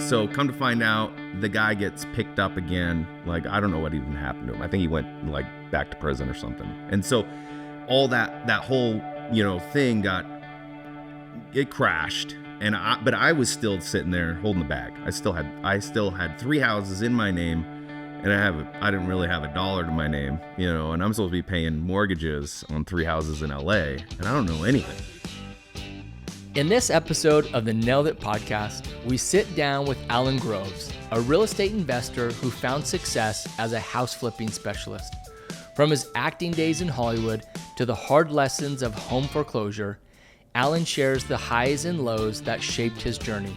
So come to find out, the guy gets picked up again. Like, I don't know what even happened to him. I think he went like back to prison or something. And so all that whole, thing it crashed. But I was still sitting there holding the bag. I still had 3 houses in my name, and I didn't really have $1 to my name, and I'm supposed to be paying mortgages on 3 houses in LA, and I don't know anything. In this episode of the Nailed It podcast, we sit down with Alan Groves, a real estate investor who found success as a house flipping specialist. From his acting days in Hollywood to the hard lessons of home foreclosure, Alan shares the highs and lows that shaped his journey.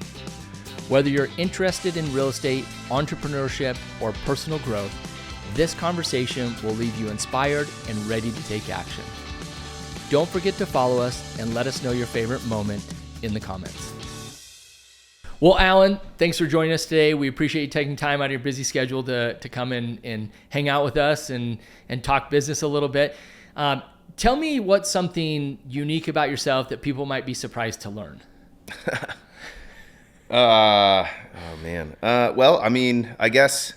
Whether you're interested in real estate, entrepreneurship, or personal growth, this conversation will leave you inspired and ready to take action. Don't forget to follow us and let us know your favorite moment in the comments. Well, Alan, thanks for joining us today. We appreciate you taking time out of your busy schedule to come in and hang out with us and talk business a little bit. Tell me what's something unique about yourself that people might be surprised to learn. Oh man. Well, I mean, I guess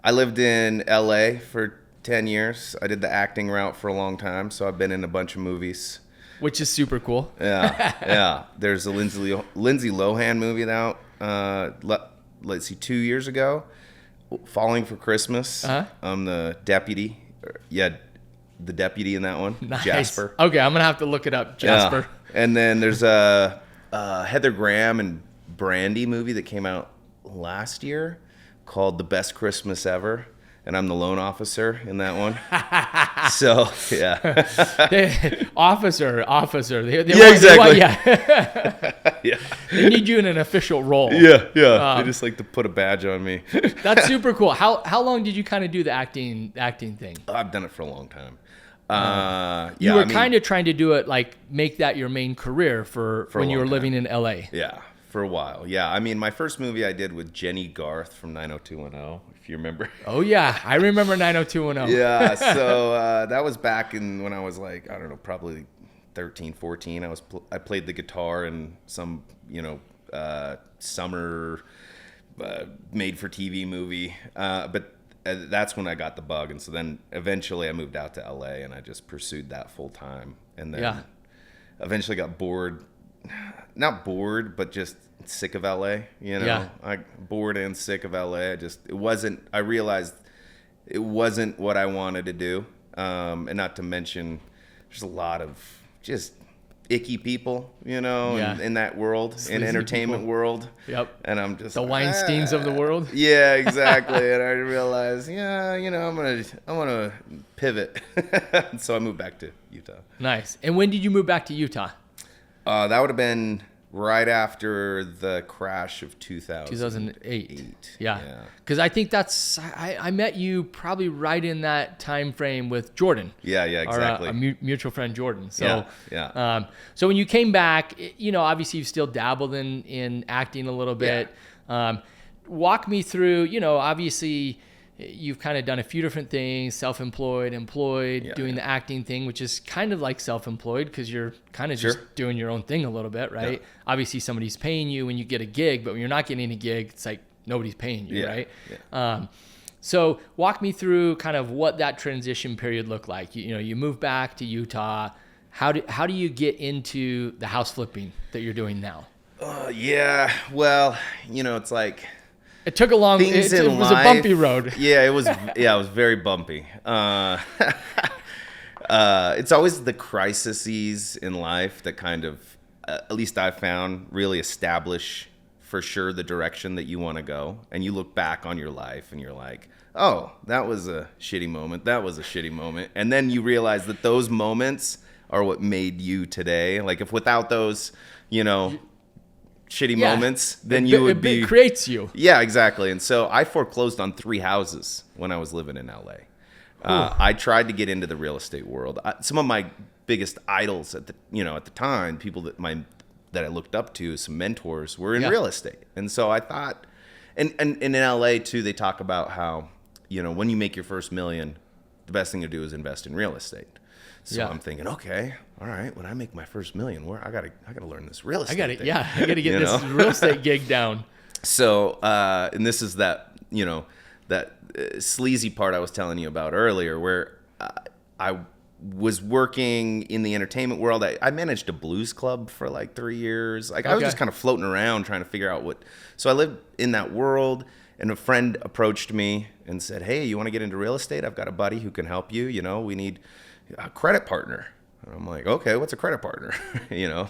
I lived in LA for 10 years. I did the acting route for a long time, so I've been in a bunch of movies. Which is super cool. Yeah. There's a Lindsay Lohan movie out, let's see, 2 years ago, Falling for Christmas. Uh-huh. I'm the deputy. The deputy in that one. Nice. Jasper. Okay, I'm going to have to look it up, Jasper. Yeah. And then there's a Heather Graham and Brandy movie that came out last year called The Best Christmas Ever. And I'm the loan officer in that one. So, yeah. Officer. Exactly. Yeah. They need you in an official role. Yeah. They just like to put a badge on me. That's super cool. How long did you kind of do the acting thing? I've done it for a long time. You were kind of trying to do it, like make that your main career for when you were living in LA. Yeah, for a while. Yeah, I mean, my first movie I did with Jenny Garth from 90210, if you remember. Oh yeah, I remember 90210. Yeah, so that was back when I was like, I don't know, probably 13, 14. I played the guitar in some, summer made-for-TV movie, but that's when I got the bug. And so then eventually I moved out to LA and I just pursued that full time. And then eventually got bored, not bored, but just sick of LA, I bored and sick of LA. I realized it wasn't what I wanted to do. And not to mention there's a lot of just icky people, in that world, in entertainment world. Yep. And I'm just the Weinsteins of the world. Yeah, exactly. And I realized, I'm gonna pivot. So I moved back to Utah. Nice. And when did you move back to Utah? That would have been right after the crash of 2008. Yeah. Because I think I met you probably right in that time frame with Jordan. Yeah, exactly. Our mutual friend Jordan. So, yeah. So when you came back, obviously you've still dabbled in acting a little bit. Yeah. Walk me through, obviously you've kind of done a few different things, self-employed, employed, doing the acting thing, which is kind of like self-employed because you're kind of just doing your own thing a little bit, right? Yeah. Obviously somebody's paying you when you get a gig, but when you're not getting a gig, it's like nobody's paying you, right? Yeah. So walk me through kind of what that transition period looked like. You move back to Utah. How do you get into the house flipping that you're doing now? Well, it's like... It took a long. It was a bumpy road. Yeah, it was. Yeah, it was very bumpy. It's always the crises in life that kind of, at least I've found, really establish for sure the direction that you want to go. And you look back on your life and you're like, oh, that was a shitty moment. That was a shitty moment. And then you realize that those moments are what made you today. Like if without those, shitty moments, then it creates you. Yeah, exactly. And so I foreclosed on 3 houses when I was living in LA. I tried to get into the real estate world. Some of my biggest idols at the time, people that I looked up to, some mentors, were in real estate. And so I thought, and in LA too, they talk about how, when you make your first $1 million, the best thing to do is invest in real estate. So I'm thinking, okay, all right, when I make my first $1 million, I gotta learn this real estate thing. I gotta get this real estate gig down. So, and this is that, that sleazy part I was telling you about earlier, where I was working in the entertainment world. I managed a blues club for like 3 years. Like I was just kind of floating around trying to figure out what. So I lived in that world, and a friend approached me and said, "Hey, you want to get into real estate? I've got a buddy who can help you. We need a credit partner." And I'm like, "Okay, what's a credit partner?" Yeah,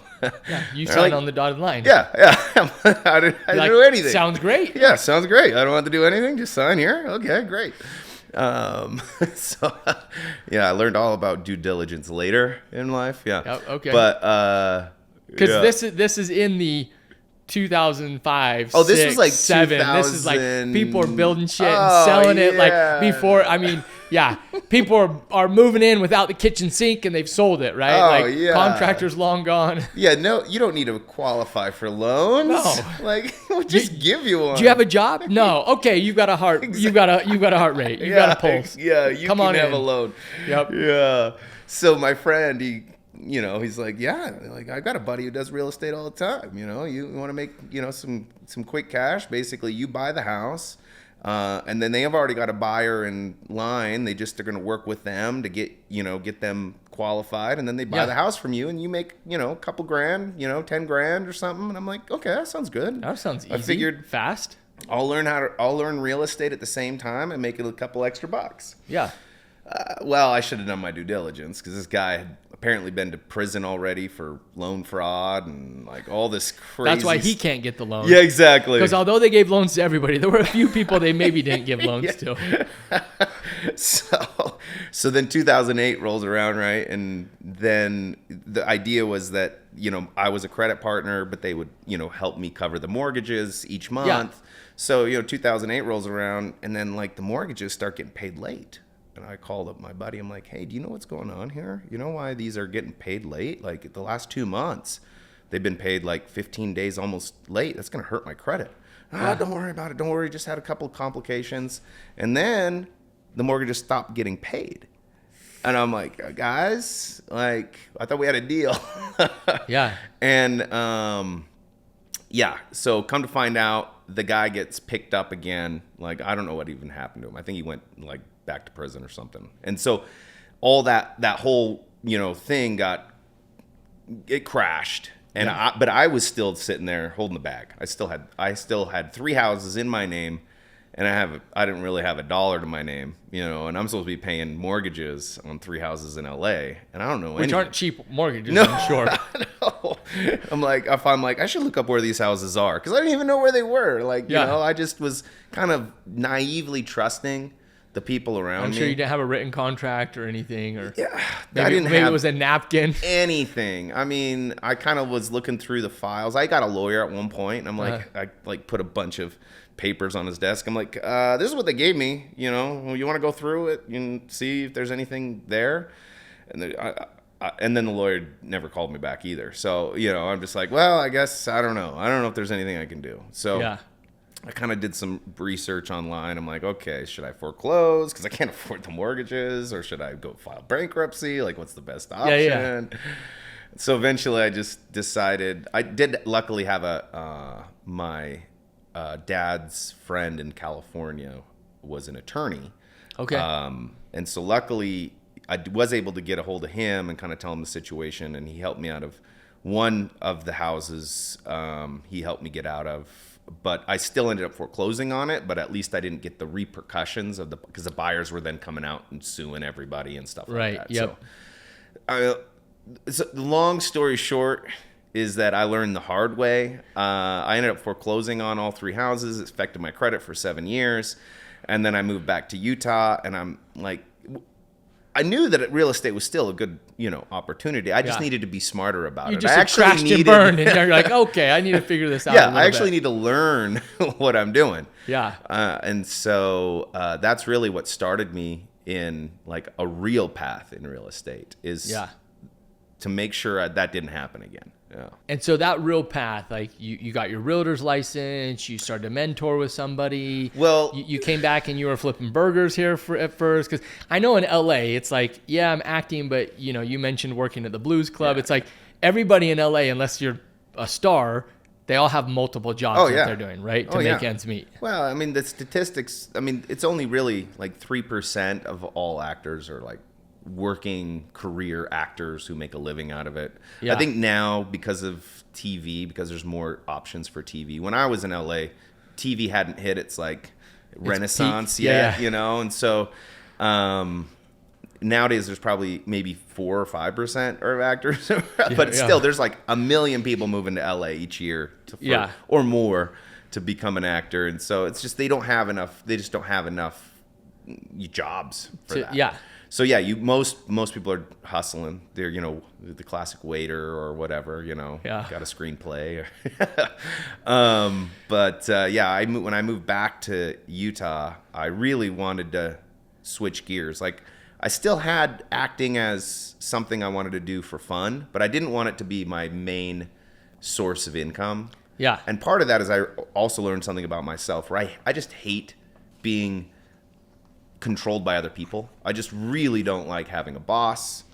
you signed on the dotted line. Yeah. I didn't do anything. Sounds great. Yeah, sounds great. I don't have to do anything. Just sign here. Okay, great. So, I learned all about due diligence later in life. Yeah. Oh, okay. But because this is in the 2005. Oh, this 6, was like 7. 2000. This is like people are building shit and selling it like before. I mean, yeah, people are moving in without the kitchen sink and they've sold it, right? Contractors long gone. Yeah, no, you don't need to qualify for loans. No, like we'll just give you one. Do you have a job? No. Okay, you've got a heart. Exactly. You've got a heart rate. You've got a pulse. Yeah, you Come can on have in. a loan. Yep. Yeah. So my friend, he's like, I got a buddy who does real estate all the time. You want to make, some quick cash. Basically, you buy the house, and then they have already got a buyer in line. They just are going to work with them to get them qualified, and then they buy the house from you, and you make, a couple grand, 10 grand or something. And I'm like, okay, that sounds good. That sounds easy. I figured fast. I'll learn real estate at the same time and make it a couple extra bucks. Yeah. Well, I should have done my due diligence because this guy had apparently been to prison already for loan fraud and like all this crazy. That's why he can't get the loan. Yeah, exactly. Because although they gave loans to everybody, there were a few people they maybe didn't give loans to. So then 2008 rolls around, right? And then the idea was that, I was a credit partner, but they would, help me cover the mortgages each month. Yeah. So, 2008 rolls around and then like the mortgages start getting paid late. And I called up my buddy. I'm like, hey, do you know what's going on here? You know why these are getting paid late? Like the last 2 months, they've been paid like 15 days almost late. That's going to hurt my credit. Don't worry about it. Don't worry. Just had a couple of complications. And then the mortgages stopped getting paid. And I'm like, guys, like, I thought we had a deal. Yeah. And, so come to find out, the guy gets picked up again. Like, I don't know what even happened to him. I think he went like back to prison or something. And so all that whole, thing it crashed. And but I was still sitting there holding the bag. I still had 3 houses in my name, and I didn't really have $1 to my name, and I'm supposed to be paying mortgages on 3 houses in LA, and I don't know which aren't cheap mortgages, no, I'm sure. No. I'm like, I should look up where these houses are because I didn't even know where they were. Like, I just was kind of naively trusting the people around me. I'm sure you didn't have a written contract or anything, or maybe it was a napkin. Anything. I mean, I kind of was looking through the files. I got a lawyer at one point, and I'm like, I like put a bunch of papers on his desk. I'm like, this is what they gave me. You want to go through it and see if there's anything there? And then the lawyer never called me back either. So I'm just like, well, I guess I don't know. I don't know if there's anything I can do. So I kind of did some research online. I'm like, okay, should I foreclose because I can't afford the mortgages, or should I go file bankruptcy? Like, what's the best option? Yeah. So eventually, I just decided. I did luckily have my dad's friend in California was an attorney. Okay. And so luckily, I was able to get a hold of him and kind of tell him the situation, and he helped me out of one of the houses. He helped me get out of. But I still ended up foreclosing on it, but at least I didn't get the repercussions because the buyers were then coming out and suing everybody and stuff like that. Yep. So the long story short is that I learned the hard way. I ended up foreclosing on all 3 houses. It affected my credit for 7 years. And then I moved back to Utah, and I'm like, I knew that real estate was still a good, opportunity. I just needed to be smarter about it. You just crashed and burned, and you're like, okay, I need to figure this out. Yeah, I actually need to learn what I'm doing. Yeah. And so that's really what started me in like a real path in real estate is to make sure that didn't happen again. Yeah. And so that real path, like you got your realtor's license, you started to mentor with somebody. Well, you came back and you were flipping burgers here at first. Because I know in LA, it's like, I'm acting, but you mentioned working at the blues club. Yeah. It's like everybody in LA, unless you're a star, they all have multiple jobs that they're doing, right? To make ends meet. Well, I mean, the statistics, I mean, it's only really like 3% of all actors are like working career actors who make a living out of it. Yeah. I think now because of TV, because there's more options for TV. When I was in LA, TV hadn't hit its like renaissance yet, you know? And so, nowadays there's probably maybe 4 or 5% of actors, but still there's like 1 million people moving to LA each year or more to become an actor. And so it's just, they just don't have enough jobs for that. Yeah. So most people are hustling. They're, you know, the classic waiter or whatever, you know, got a screenplay. When I moved back to Utah, I really wanted to switch gears. Like, I still had acting as something I wanted to do for fun, but I didn't want it to be my main source of income. Yeah. And part of that is I also learned something about myself, where I just hate being controlled by other people. I just really don't like having a boss.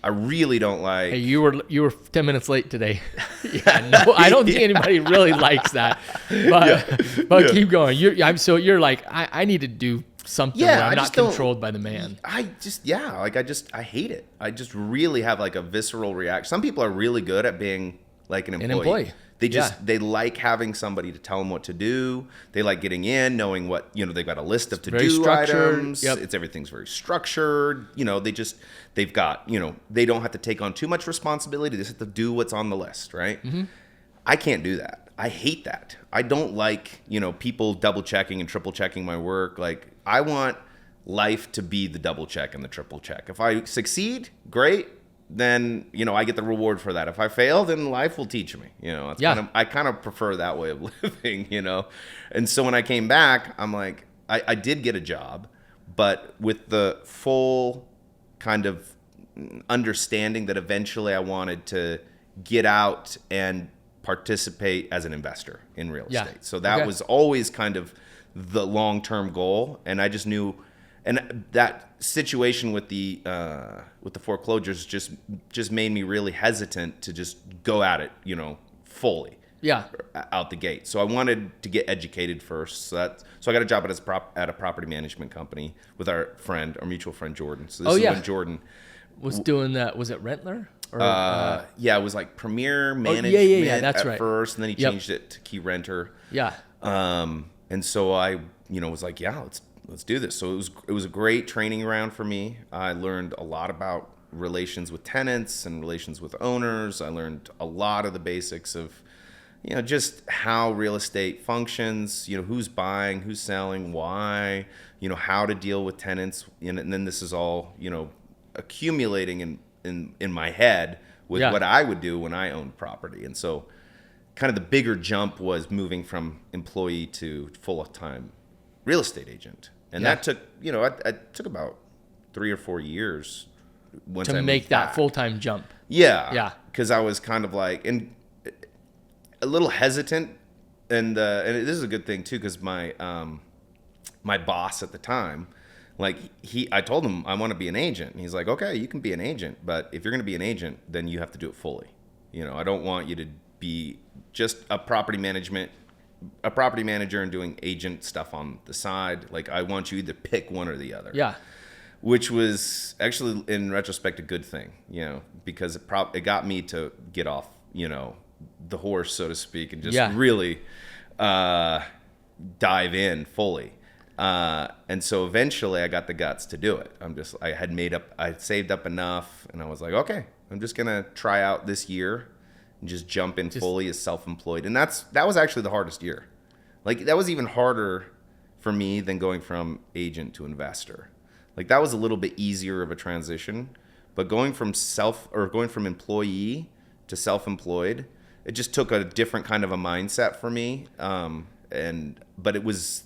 I really don't like... Hey, you were 10 minutes late today. No, I don't think anybody really likes that. But keep going. You're like, I need to do something where I'm not controlled by the man. I hate it. I just really have like a visceral reaction. Some people are really good at being like an employee. They like having somebody to tell them what to do. They like getting in, knowing what, you know, they've got a list of to-do items. Yep. Everything's very structured. You know, they've got, you know, they don't have to take on too much responsibility. They just have to do what's on the list, right? Mm-hmm. I can't do that. I hate that. I don't like, you know, people double checking and triple checking my work. Like, I want life to be the double check and the triple check. If I succeed, great. Then, you know, I get the reward for that. If I fail, then life will teach me. You know, I kind of prefer that way of living, you know. And so when I came back, I'm like, I did get a job, but with the full kind of understanding that eventually I wanted to get out and participate as an investor in real estate. So that was always kind of the long-term goal. And I just knew, and that situation with the foreclosures just made me really hesitant to just go at it, you know, fully. Yeah. Out the gate. So I wanted to get educated first. So I got a job at a property management company with our mutual friend Jordan. So this is when Jordan was doing that. Was it Rentler? Or, it was like Premier Management that's at first, and then he changed it to Key Renter. Yeah. And so I, you know, was like, let's do this. So it was a great training ground for me. I learned a lot about relations with tenants and relations with owners. I learned a lot of the basics of, you know, just how real estate functions, you know, who's buying, who's selling, why, you know, how to deal with tenants. And then this is all, you know, accumulating in my head with what I would do when I owned property. And so kind of the bigger jump was moving from employee to full-time real estate agent. And that took, you know, it took about 3 or 4 years to make that full-time jump. Yeah. Because I was kind of like, and a little hesitant. And this is a good thing too, because my boss at the time, like I told him I want to be an agent. And he's like, okay, you can be an agent, but if you're going to be an agent, then you have to do it fully. You know, I don't want you to be just a property manager and doing agent stuff on the side. Like, I want you either pick one or the other. Yeah. Which was actually, in retrospect, a good thing, you know, because it got me to get off, you know, the horse, so to speak, and just really dive in fully. And so eventually I got the guts to do it. I had saved up enough, and I was like, okay, I'm just going to try out this year and just jump in fully as self-employed. And that was actually the hardest year. Like, that was even harder for me than going from agent to investor. Like, that was a little bit easier of a transition, but going from employee to self-employed, it just took a different kind of a mindset for me. But it was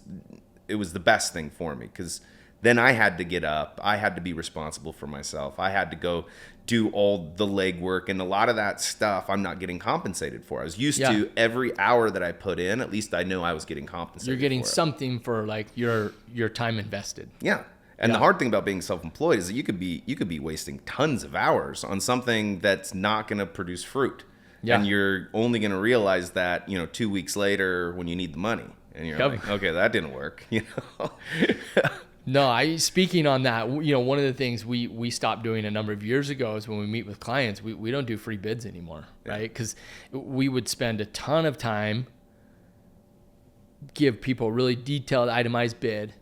the best thing for me, because then I had to get up. I had to be responsible for myself. I had to go do all the legwork, and a lot of that stuff I'm not getting compensated for. I was used to every hour that I put in, at least I knew I was getting compensated. You're getting something for like your time invested. Yeah. And the hard thing about being self-employed is that you could be wasting tons of hours on something that's not going to produce fruit. Yeah. And you're only going to realize that, 2 weeks later when you need the money. And you're like, okay, that didn't work, No, speaking on that, one of the things we stopped doing a number of years ago is when we meet with clients, we don't do free bids anymore, right? Because we would spend a ton of time, give people a really detailed, itemized bid,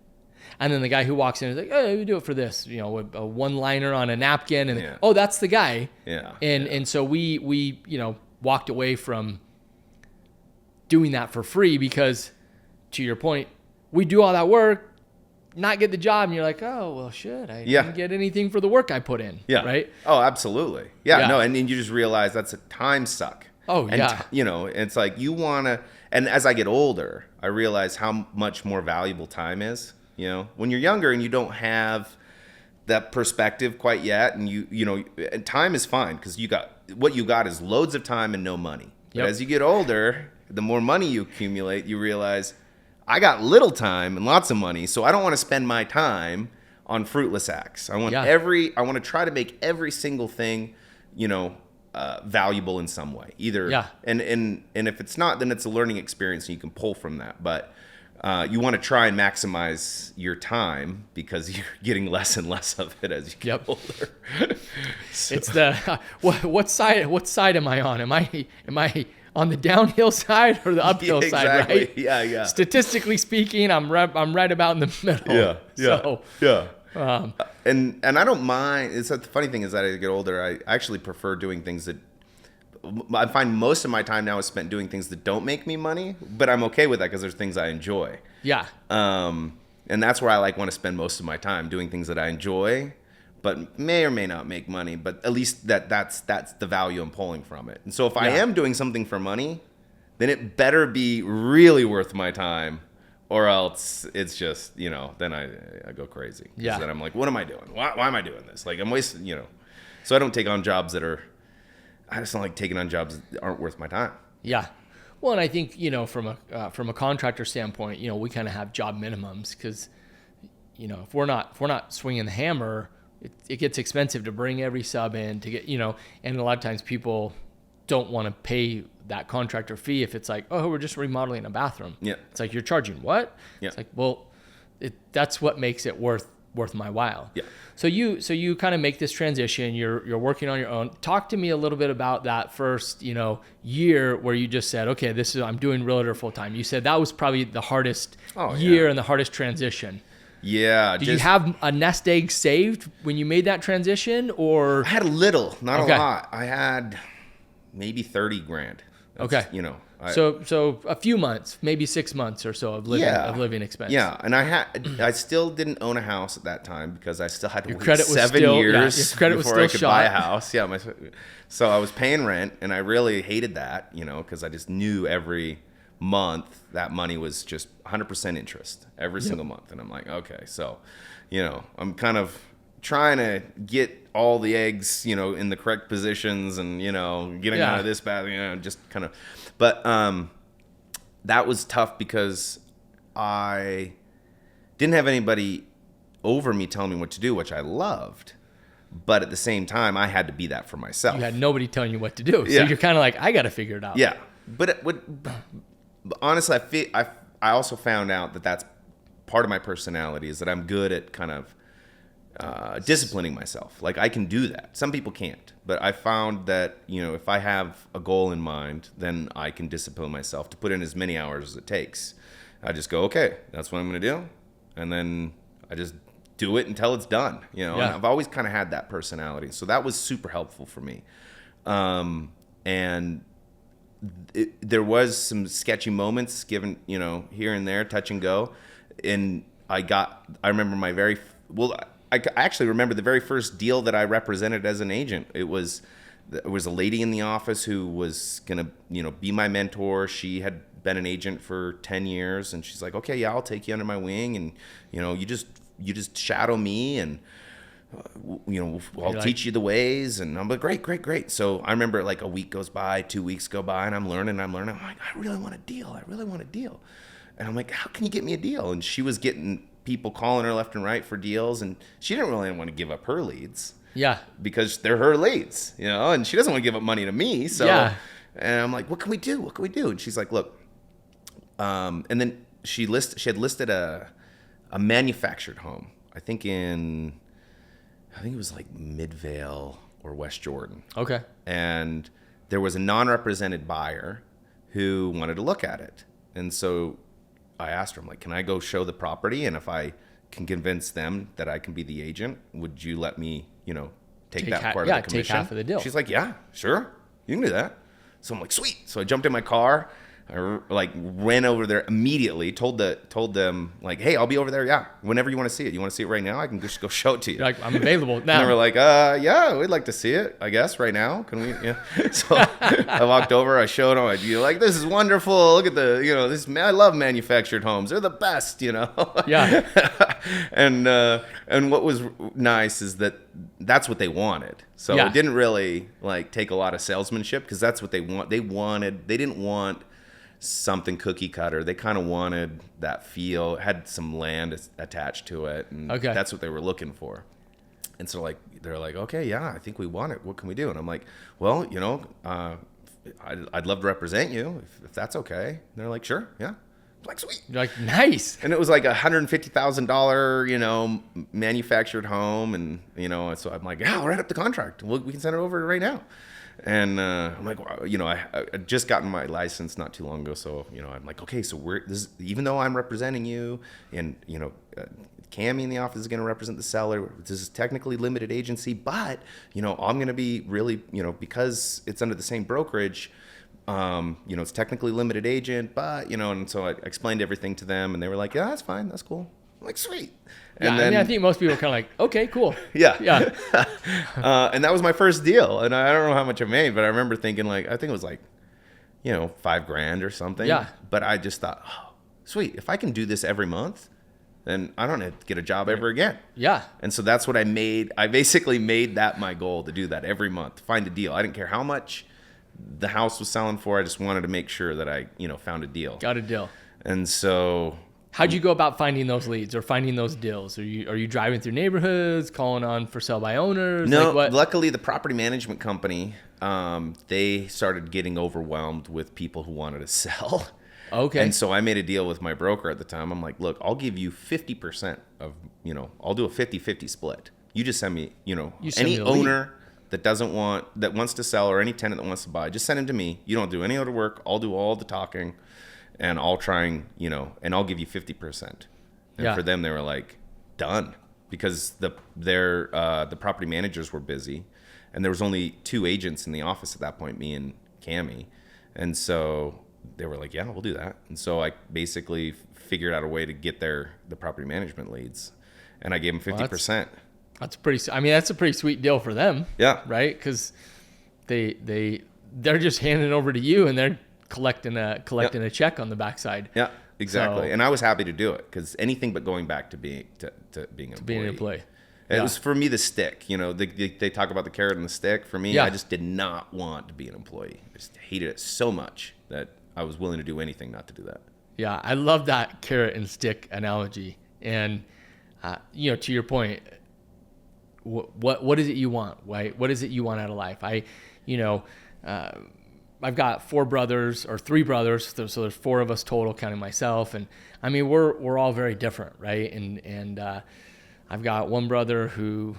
and then the guy who walks in is like, "Oh, we do it for this," a one-liner on a napkin, and oh, that's the guy. Yeah. And so we walked away from doing that for free because, to your point, we do all that work, not get the job, and you're like, oh, well, shit, I didn't get anything for the work I put in. Yeah. Right? Oh, absolutely. Yeah. No, and then you just realize that's a time suck. Oh, and yeah. It's like you want to, and as I get older, I realize how much more valuable time is. When you're younger and you don't have that perspective quite yet, and and time is fine because what you got is loads of time and no money. But as you get older, the more money you accumulate, you realize I got little time and lots of money, so I don't want to spend my time on fruitless acts. I want to try to make every single thing, valuable in some way. Either and if it's not, then it's a learning experience and you can pull from that. But you want to try and maximize your time because you're getting less and less of it as you get older. So. It's the what side am I on? Am I on the downhill side or the uphill side, right? Yeah. Statistically speaking, I'm right about in the middle. And I don't mind. The funny thing is that as I get older, I actually prefer doing things that I find most of my time now is spent doing things that don't make me money, but I'm okay with that because there's things I enjoy. Yeah. And that's where I want to spend most of my time doing things that I enjoy, but may or may not make money, but at least that's the value I'm pulling from it. And so if I am doing something for money, then it better be really worth my time, or else it's just, then I go crazy. Yeah. Then I'm like, what am I doing? Why am I doing this? I'm wasting, So I don't take on jobs I just don't like taking on jobs that aren't worth my time. Yeah. Well, and I think, from a contractor standpoint, we kind of have job minimums because, if we're not swinging the hammer, it gets expensive to bring every sub in to get, and a lot of times people don't want to pay that contractor fee if it's like, oh, we're just remodeling a bathroom. Yeah. It's like, you're charging what? Yeah. It's like, well, that's what makes it worth my while. Yeah. So you kind of make this transition. You're working on your own. Talk to me a little bit about that first, year where you just said, okay, I'm doing realtor full time. You said that was probably the hardest year and the hardest transition. Yeah. Did you have a nest egg saved when you made that transition, or? I had a little, not a lot. I had maybe 30 grand. Okay. So a few months, maybe 6 months or so of living expense. Yeah, and I still didn't own a house at that time because I still had to wait 7 years before I could buy a house. Yeah, so I was paying rent, and I really hated that, because I just knew every month that money was just 100% interest every single month, and I'm like, okay, so, I'm kind of trying to get all the eggs, in the correct positions, and getting out of this bad, just kind of. But that was tough because I didn't have anybody over me telling me what to do, which I loved. But at the same time, I had to be that for myself. You had nobody telling you what to do, so you're kind of like, I got to figure it out. Yeah, but honestly, I also found out that that's part of my personality is that I'm good at kind of disciplining myself. I can do that. Some people can't, but I found that, if I have a goal in mind, then I can discipline myself to put in as many hours as it takes. I just go, okay, that's what I'm going to do. And then I just do it until it's done, And I've always kind of had that personality. So that was super helpful for me. And there was some sketchy moments given, here and there, touch and go. And I remember I actually remember the very first deal that I represented as an agent. It was a lady in the office who was going to, be my mentor. She had been an agent for 10 years, and she's like, okay, yeah, I'll take you under my wing, and, you just shadow me, and, I'll teach you the ways. And I'm like, great. So I remember a week goes by, 2 weeks go by, and I'm learning. I'm like, I really want a deal. And I'm like, how can you get me a deal? And she was getting people calling her left and right for deals, and she didn't really want to give up her leads. Yeah. Because they're her leads, and she doesn't want to give up money to me. So, And I'm like, what can we do? What can we do? And she's like, look, and then she had listed a manufactured home. I think it was like Midvale or West Jordan. Okay. And there was a non-represented buyer who wanted to look at it. And so I asked her, I'm like, can I go show the property? And if I can convince them that I can be the agent, would you let me, take that part of the commission? Take half of the deal. She's like, yeah, sure. You can do that. So I'm like, sweet. So I jumped in my car. I ran over there immediately, told them like, hey, I'll be over there. Yeah. Whenever you want to see it. You want to see it right now? I can just go show it to you. You're like, I'm available now. And they were like, yeah, we'd like to see it, I guess, right now. Can we? Yeah. So I walked over, I showed them, this is wonderful. Look at I love manufactured homes. They're the best, Yeah. And what was nice is that that's what they wanted. So it didn't really take a lot of salesmanship, because that's what they want. They didn't want something cookie cutter. They kind of wanted that feel. It had some land attached to it, and that's what they were looking for. And so they're like, okay, yeah, I think we want it. What can we do? And I'm like, well, I'd love to represent you if that's okay. And they're like, sure, yeah. I'm like, sweet. You're like, nice. And it was like $150,000, manufactured home, and so I'm like, yeah, I'll write up the contract. We can send it over right now. And I'm like, I just gotten my license not too long ago, so I'm like, okay, so even though I'm representing you, and Cammie in the office is going to represent the seller. This is technically limited agency, but I'm going to be really, because it's under the same brokerage. It's technically limited agent, but and so I explained everything to them, and they were like, yeah, that's fine, that's cool. I'm like, sweet. And then, I think most people are kind of like, okay, cool. Yeah. Yeah. And that was my first deal. And I don't know how much I made, but I remember thinking I think it was $5,000 or something. Yeah. But I just thought, oh, sweet. If I can do this every month, then I don't have to get a job ever again. Yeah. And so that's what I made. I basically made that my goal, to do that every month, find a deal. I didn't care how much the house was selling for. I just wanted to make sure that I, found a deal. Got a deal. And so... How'd you go about finding those leads or finding those deals? Are you driving through neighborhoods, calling on for sale by owners? No, luckily the property management company, they started getting overwhelmed with people who wanted to sell. Okay. And so I made a deal with my broker at the time. I'm like, look, I'll give you 50% of, I'll do a 50-50 split. You just send me, any owner that wants to sell, or any tenant that wants to buy, just send him to me. You don't do any other work. I'll do all the talking. And I'll try and I'll give you 50%. And for them, they were like, done. Because the property managers were busy. And there was only 2 agents in the office at that point, me and Cammie. And so they were like, yeah, we'll do that. And so I basically figured out a way to get the property management leads. And I gave them 50%. That's a pretty sweet deal for them. Yeah. Right? Because they're just handing it over to you, and they're collecting a check on the backside. Yeah, exactly. And I was happy to do it, because anything but going back to being an employee. It was, for me, the stick. They talk about the carrot and the stick. For me, I just did not want to be an employee. I just hated it so much that I was willing to do anything not to do that. Yeah, I love that carrot and stick analogy. And to your point, what is it you want, right? What is it you want out of life? I've got 4 brothers, or 3 brothers, so there's 4 of us total, counting myself. And I mean, we're all very different, right? And I've got one brother who,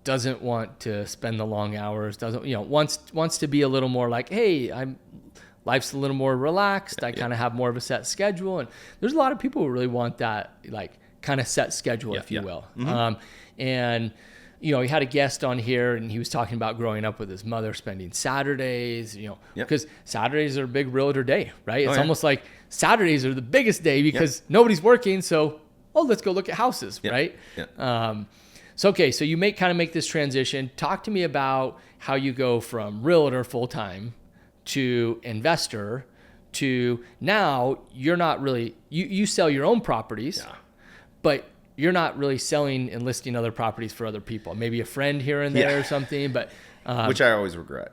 doesn't want to spend the long hours, wants to be a little more like, hey, life's a little more relaxed. I kind of have more of a set schedule. And there's a lot of people who really want that, kind of set schedule, if you will. Mm-hmm. And he had a guest on here, and he was talking about growing up with his mother, spending Saturdays, because Saturdays are a big realtor day, right? It's almost like Saturdays are the biggest day because nobody's working. So, let's go look at houses, right? Yeah. So you make this transition. Talk to me about how you go from realtor full-time to investor to now you're not really, you sell your own properties, but you're not really selling and listing other properties for other people. Maybe a friend here and there or something, but... which I always regret.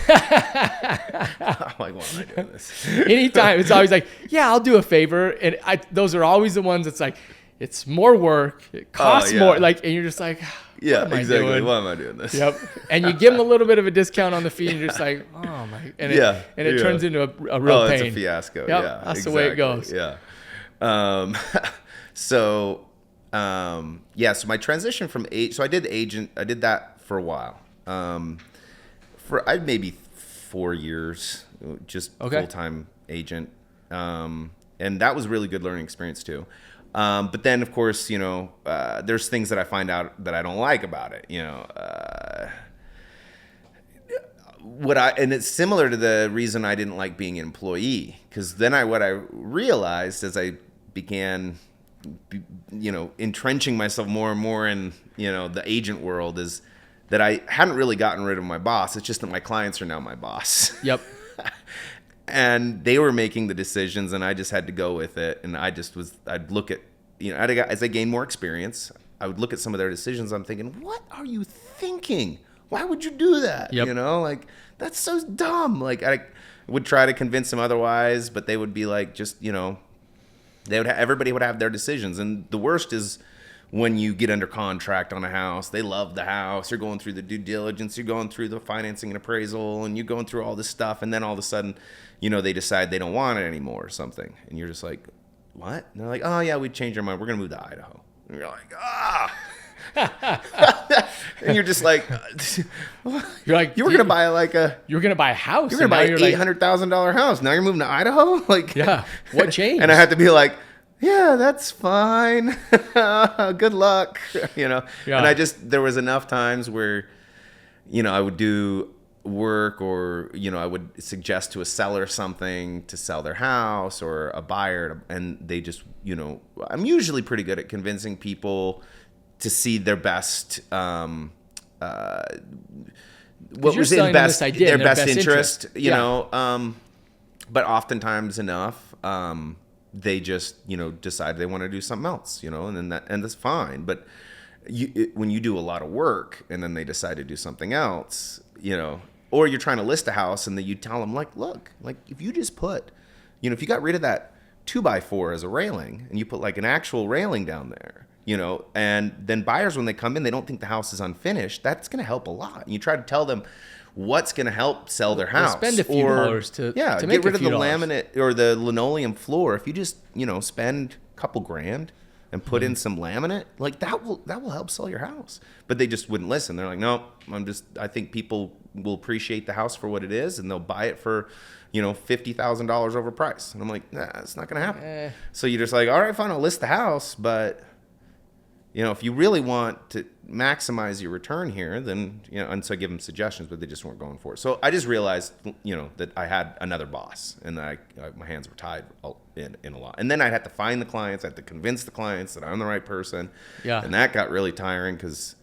I'm like, why am I doing this? Anytime, it's always like, yeah, I'll do a favor. And those are always the ones that's like, it's more work. It costs more. Like, and you're just like, yeah, what am I exactly. doing? Why am I doing this? Yep. And you give them a little bit of a discount on the fee, and you're just like, oh my. And it turns into a real pain. It's a fiasco. Yep, Yeah, that's the way it goes. Yeah. So my transition from so I did that for a while. For maybe 4 years, just full-time agent. And that was a really good learning experience too. But then of course, there's things that I find out that I don't like about it, and it's similar to the reason I didn't like being an employee. Cause then what I realized as I began, entrenching myself more and more in, the agent world is that I hadn't really gotten rid of my boss. It's just that my clients are now my boss. Yep. And they were making the decisions and I just had to go with it. And I'd look at, as I gained more experience, I would look at some of their decisions. I'm thinking, what are you thinking? Why would you do that? Yep. That's so dumb. I would try to convince them otherwise, but they would be like, everybody would have their decisions. And the worst is when you get under contract on a house, they love the house, you're going through the due diligence, you're going through the financing and appraisal, and you're going through all this stuff, and then all of a sudden, they decide they don't want it anymore or something. And you're just like, what? And they're like, oh yeah, we changed our mind, we're going to move to Idaho. And you're like, and you're just like, you're like, you were going to buy a house. You're going to buy an $800,000 house. Now you're moving to Idaho? Yeah. What changed? And I had to be like, yeah, that's fine. Good luck. Yeah. And there was enough times where, I would do work or, I would suggest to a seller something to sell their house or a buyer. And they just, I'm usually pretty good at convincing people to see their best, what was in their best interest, but oftentimes enough, they just, decide they want to do something else, and that's fine. But when you do a lot of work and then they decide to do something else, or you're trying to list a house and then you tell them look, if you just put, if you got rid of that 2x4 as a railing and you put an actual railing down there, and then buyers, when they come in, they don't think the house is unfinished. That's going to help a lot. And you try to tell them what's going to help sell their house. Spend a few dollars to get make rid of the laminate or the linoleum floor. If you just, spend a couple grand and put in some laminate, that will help sell your house. But they just wouldn't listen. They're like, no, I think people will appreciate the house for what it is and they'll buy it for, $50,000 overpriced. And I'm like, nah, it's not going to happen. So you're just like, all right, fine, I'll list the house, but if you really want to maximize your return here, then, and so I give them suggestions, but they just weren't going for it. So I just realized, that I had another boss and my hands were tied in a lot. And then I'd have to find the clients. I had to convince the clients that I'm the right person. Yeah. And that got really tiring because,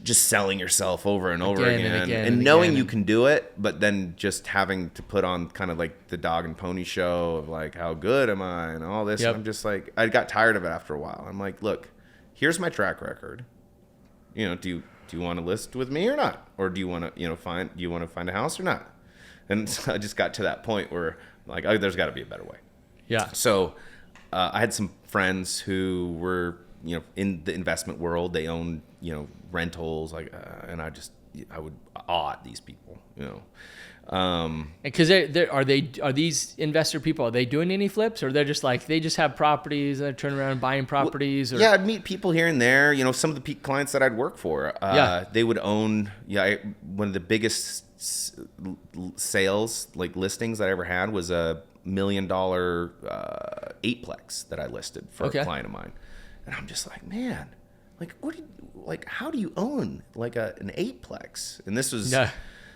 just selling yourself over and over again and knowing you can do it, but then just having to put on kind of the dog and pony show of how good am I and all this. Yep. And I'm just I got tired of it after a while. I'm like, look, here's my track record. Do you want to list with me or not? Or do you want to, find a house or not? And so I just got to that point where there's got to be a better way. Yeah. So I had some friends who were, in the investment world. They owned, rentals, and I would awe at these people, because are these investor people, are they doing any flips, or they're just they just have properties and they're turning around and buying properties? Yeah, I'd meet people here and there. Some of the clients that I'd work for, they would own. One of the biggest sales listings that I ever had was a $1 million 8-plex that I listed for a client of mine, and I'm just like, man, how do you own an 8-plex? And this was. Yeah.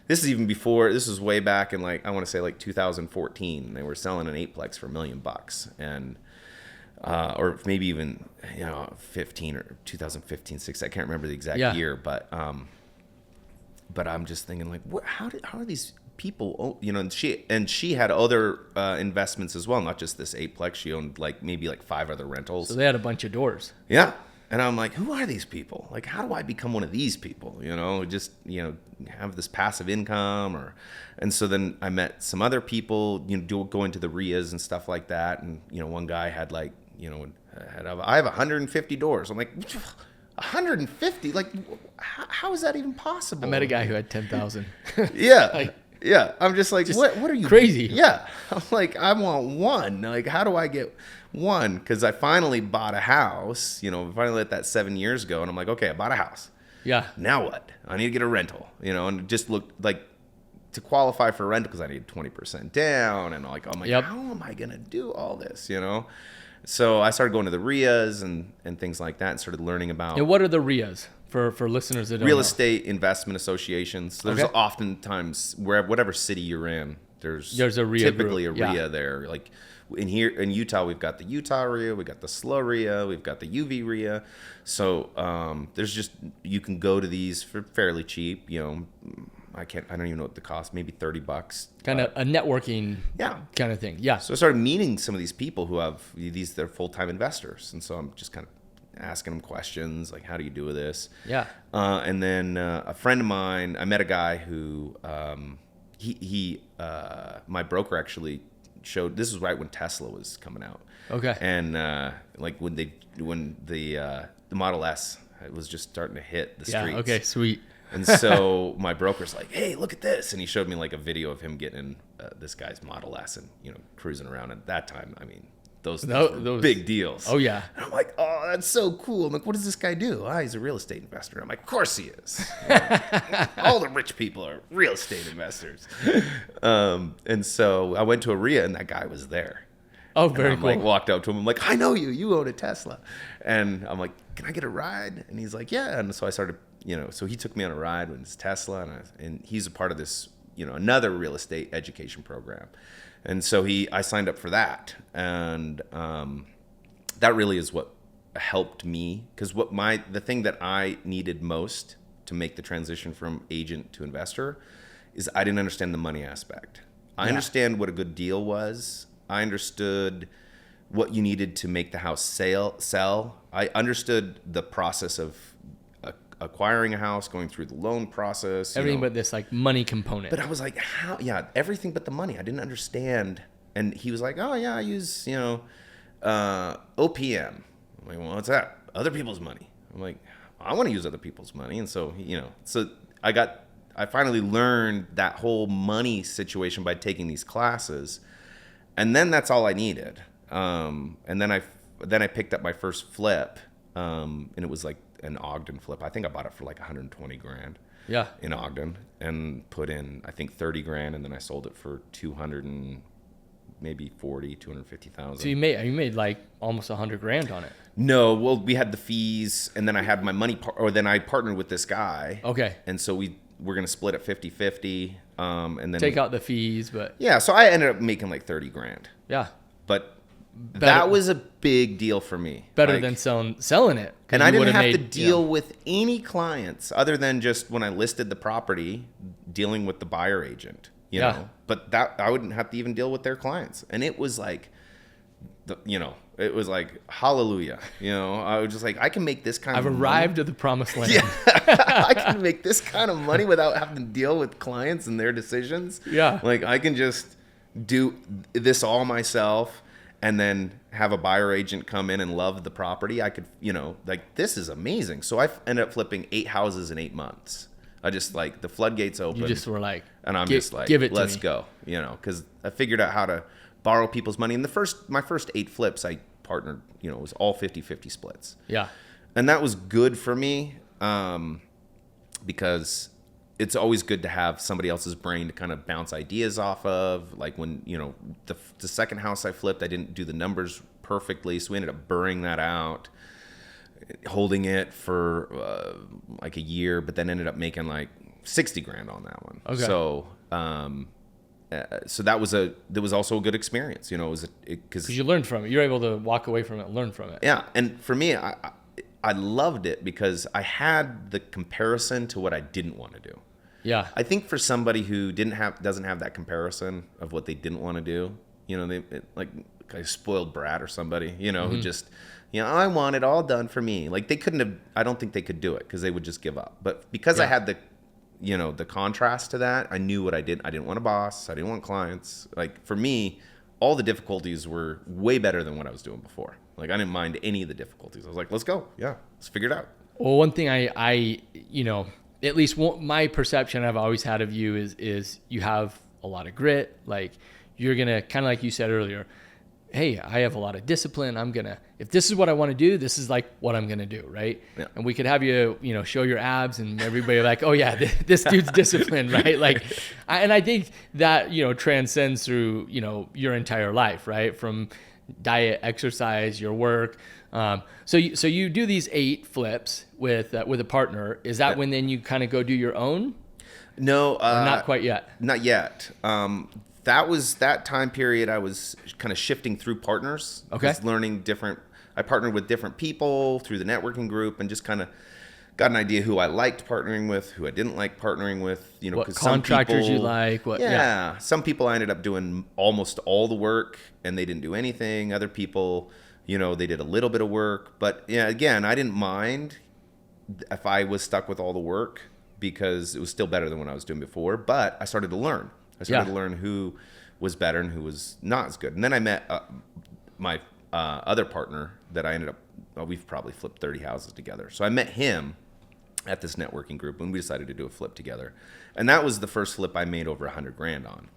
This is even before. This was way back in I want to say 2014. They were selling an 8-plex for $1 million, and or maybe even 15 or 2015, 16. I can't remember the exact year, but I'm just thinking how are these people? And she had other investments as well, not just this 8-plex. She owned maybe 5 other rentals. So they had a bunch of doors. Yeah. And I'm like, who are these people? How do I become one of these people? Just have this passive income, and so then I met some other people, go into the RIAs and stuff like that. And one guy had I have 150 doors. I'm like, 150? Like, how is that even possible? I met a guy who had 10,000. Yeah. Yeah. I'm just like, what are you? Crazy. Yeah. I'm like, I want one. Like, how do I get one? Because I finally bought a house, finally let that 7 years go. And I'm like, okay, I bought a house. Yeah. Now what? I need to get a rental, and it just looked like to qualify for rental because I need 20% down. And I'm like, how am I going to do all this, So I started going to the RIAs and things like that and started learning about. And what are the RIAs for listeners that don't Real know? Estate Investment Associations. There's oftentimes, whatever city you're in, there's a RIA typically group. a RIA there. Like in Utah, we've got the Utah RIA, we've got the SLO RIA, we've got the UV RIA. So you can go to these for fairly cheap, I don't even know what the cost, maybe $30. Kind of a networking kind of thing. Yeah. So I started meeting some of these people who have they're full-time investors. And so I'm just kind of asking them questions like, how do you do this? Yeah. And then a friend of mine, I met a guy who, my broker actually showed, this was right when Tesla was coming out. Okay. And like when the Model S was just starting to hit the streets. Yeah. Okay. Sweet. And so my broker's like, hey, look at this. And he showed me like a video of him getting in this guy's Model S and, cruising around. At that time, I mean, those were big deals. Oh, yeah. And I'm like, oh, that's so cool. I'm like, what does this guy do? He's a real estate investor. I'm like, of course he is. All the rich people are real estate investors. And so I went to a RIA and that guy was there. Oh, very cool. cool. Like walked up to him. I'm like, I know you. You own a Tesla. And I'm like, can I get a ride? And he's like, yeah. And so I started, so he took me on a ride with his Tesla, and he's a part of this, another real estate education program. And so I signed up for that. And that really is what helped me, because the thing that I needed most to make the transition from agent to investor is I didn't understand the money aspect. I understand what a good deal was. I understood what you needed to make the house sell. I understood the process of acquiring a house, going through the loan process. Everything but this like money component. But I was like, how? Yeah, everything but the money. I didn't understand. And he was like, oh yeah, I use, OPM. I'm like, well, what's that? Other people's money. I'm like, I want to use other people's money. And so, so I finally learned that whole money situation by taking these classes. And then that's all I needed. And then I picked up my first flip, and it was like an Ogden flip. I think I bought it for like 120 grand. Yeah. In Ogden, and put in I think 30 grand, and then I sold it for 200 and maybe 250,000. So you made like almost 100 grand on it. No, well, we had the fees, and then I had my money, then I partnered with this guy. Okay. And so we're gonna split it 50-50. And then take out the fees, but yeah, so I ended up making like 30 grand. Yeah. But that was a big deal for me. Better than selling it. And I didn't have to deal with any clients other than just when I listed the property, dealing with the buyer agent, you know. But that I wouldn't have to even deal with their clients. And it was like it was like hallelujah. I was just like, I can make this kind of money. I've arrived at the promised land. Yeah. I can make this kind of money without having to deal with clients and their decisions. Yeah. Like I can just do this all myself and then have a buyer agent come in and love the property. I could, like this is amazing. So I ended up flipping 8 houses in 8 months. I just like the floodgates open. You just were like, and I'm just like, let's go, because I figured out how to borrow people's money. And my first 8 flips, I partnered, it was all 50-50 splits. Yeah. And that was good for me because it's always good to have somebody else's brain to kind of bounce ideas off of. Like when, the second house I flipped, I didn't do the numbers perfectly. So we ended up burring that out, holding it for like a year, but then ended up making like 60 grand on that one. Okay. So, so that was also a good experience, because you learned from it. You're able to walk away from it and learn from it. Yeah. And for me, I loved it because I had the comparison to what I didn't want to do. Yeah. I think for somebody who doesn't have that comparison of what they didn't want to do, they like a spoiled brat or somebody, who just, I want it all done for me. Like I don't think they could do it because they would just give up. But because I had the contrast to that, I knew what I did. I didn't want a boss. I didn't want clients. Like for me, all the difficulties were way better than what I was doing before. Like, I didn't mind any of the difficulties. I was like, let's go. Yeah, let's figure it out. Well, one thing I at least my perception I've always had of you is you have a lot of grit. Like, you're going to, kind of like you said earlier, hey, I have a lot of discipline. If this is what I want to do, this is like what I'm going to do. Right. Yeah. And we could have you, show your abs and everybody like, oh yeah, this dude's disciplined. Right. Like, I think that, transcends through, your entire life, right? From diet, exercise, your work. So you do these 8 flips with a partner. Is that when then you kind of go do your own? No, not quite yet. Not yet. That was that time period. I was kind of shifting through partners. Okay. Just learning I partnered with different people through the networking group and just kind of got an idea who I liked partnering with, who I didn't like partnering with. What contractors you like. Yeah. Some people I ended up doing almost all the work and they didn't do anything. Other people, they did a little bit of work. But yeah, again, I didn't mind if I was stuck with all the work because it was still better than what I was doing before. But I started to learn. I started to learn who was better and who was not as good. And then I met my other partner that I ended up, we've probably flipped 30 houses together. So I met him at this networking group and we decided to do a flip together. And that was the first flip I made over $100,000 on.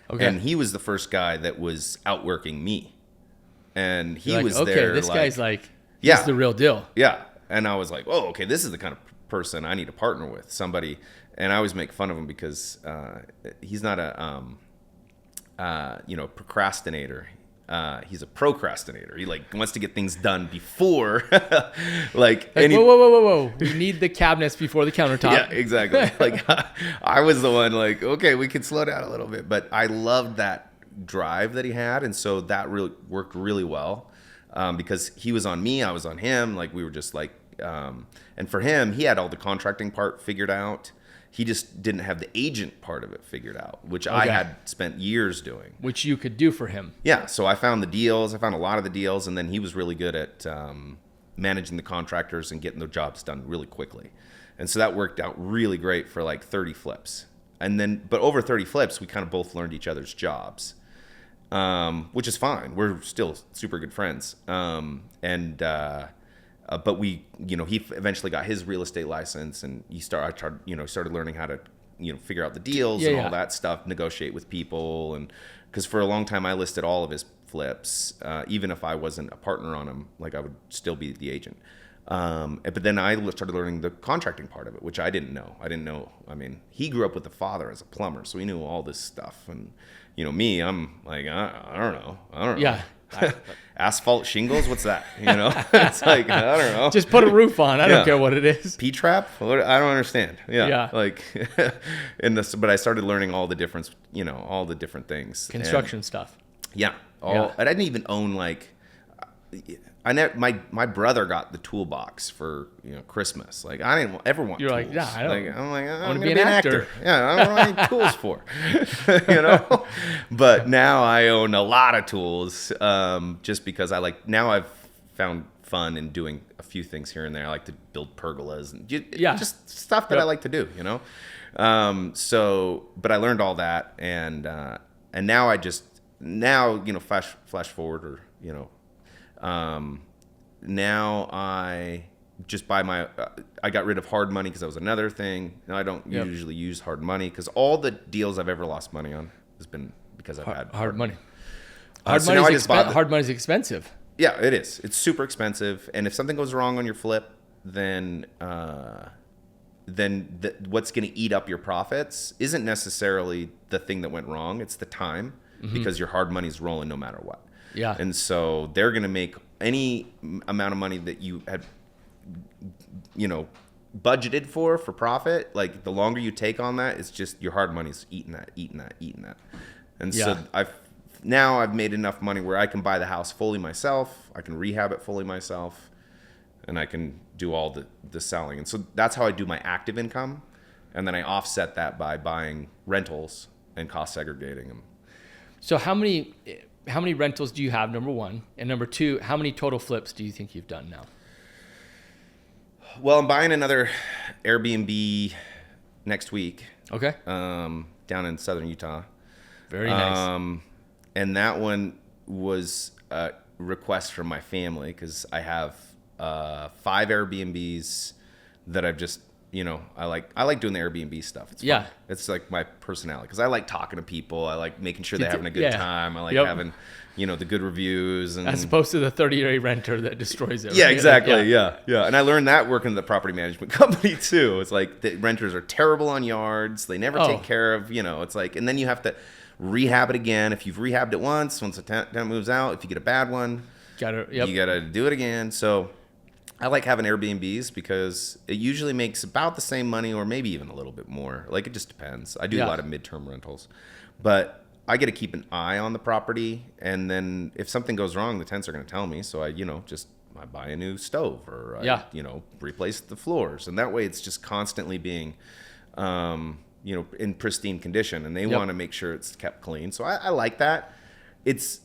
Okay. And he was the first guy that was outworking me. And he was there. This guy's he's the real deal. Yeah. And I was like, oh, okay, this is the kind of person I need to partner with. Somebody. And I always make fun of him because he's not a procrastinator. He's a procrastinator. He wants to get things done before whoa. We need the cabinets before the countertop. Yeah, exactly. I was the one okay, we can slow down a little bit. But I loved that drive that he had. And so that really worked really well because he was on me, I was on him. We were just and for him, he had all the contracting part figured out. He just didn't have the agent part of it figured out, which I had spent years doing. Which you could do for him. Yeah. So I found the deals. I found a lot of the deals. And then he was really good at managing the contractors and getting the jobs done really quickly. And so that worked out really great for 30 flips. But over 30 flips, we kind of both learned each other's jobs, which is fine. We're still super good friends. But we, he eventually got his real estate license, and started learning how to, figure out the deals and all that stuff, negotiate with people, and because for a long time I listed all of his flips, even if I wasn't a partner on them, I would still be the agent. But then I started learning the contracting part of it, which I didn't know. I mean, he grew up with a father as a plumber, so he knew all this stuff, and me, I'm I don't know. Yeah. Asphalt shingles, what's that? It's I don't know. Just put a roof on. I don't care what it is. P-trap? I don't understand. Yeah. But I started learning all the different, all the different things. Construction stuff. Yeah. I didn't even own my brother got the toolbox for Christmas. I didn't ever want tools. I don't. I'm gonna be an actor. Yeah, I don't know what I need tools for. But now I own a lot of tools, just because now I've found fun in doing a few things here and there. I like to build pergolas and just stuff that I like to do. But I learned all that, and now flash forward, or now I just buy I got rid of hard money because that was another thing. Now I don't usually use hard money because all the deals I've ever lost money on has been because I've had hard money. Hard money is expensive. Yeah, it is. It's super expensive. And if something goes wrong on your flip, then what's going to eat up your profits isn't necessarily the thing that went wrong. It's the time, because your hard money is rolling no matter what. Yeah. And so they're going to make any amount of money that you had, budgeted for profit. The longer you take on that, it's just your hard money's eating that. And so I've made enough money where I can buy the house fully myself. I can rehab it fully myself, and I can do all the selling. And so that's how I do my active income. And then I offset that by buying rentals and cost segregating them. So how many rentals do you have, number one? And number two, how many total flips do you think you've done now? Well, I'm buying another Airbnb next week. Okay. Down in southern Utah. Very nice. And that one was a request from my family because I have 5 Airbnbs that I've just, I like doing the Airbnb stuff. It's fun. It's like my personality because I like talking to people. I like making sure they're having a good time. I like having, the good reviews. And as opposed to the 30-day renter that destroys it. Right? Yeah, exactly. Yeah. And I learned that working at the property management company too. It's like the renters are terrible on yards. They never take care of, it's like, and then you have to rehab it again. If you've rehabbed it once a tenant moves out, if you get a bad one, you gotta do it again. So I like having Airbnbs because it usually makes about the same money or maybe even a little bit more. Like it just depends. I do a lot of midterm rentals, but I get to keep an eye on the property. And then if something goes wrong, the tenants are going to tell me. So I buy a new stove or I replace the floors. And that way it's just constantly being, in pristine condition, and they want to make sure it's kept clean. So I like that. It's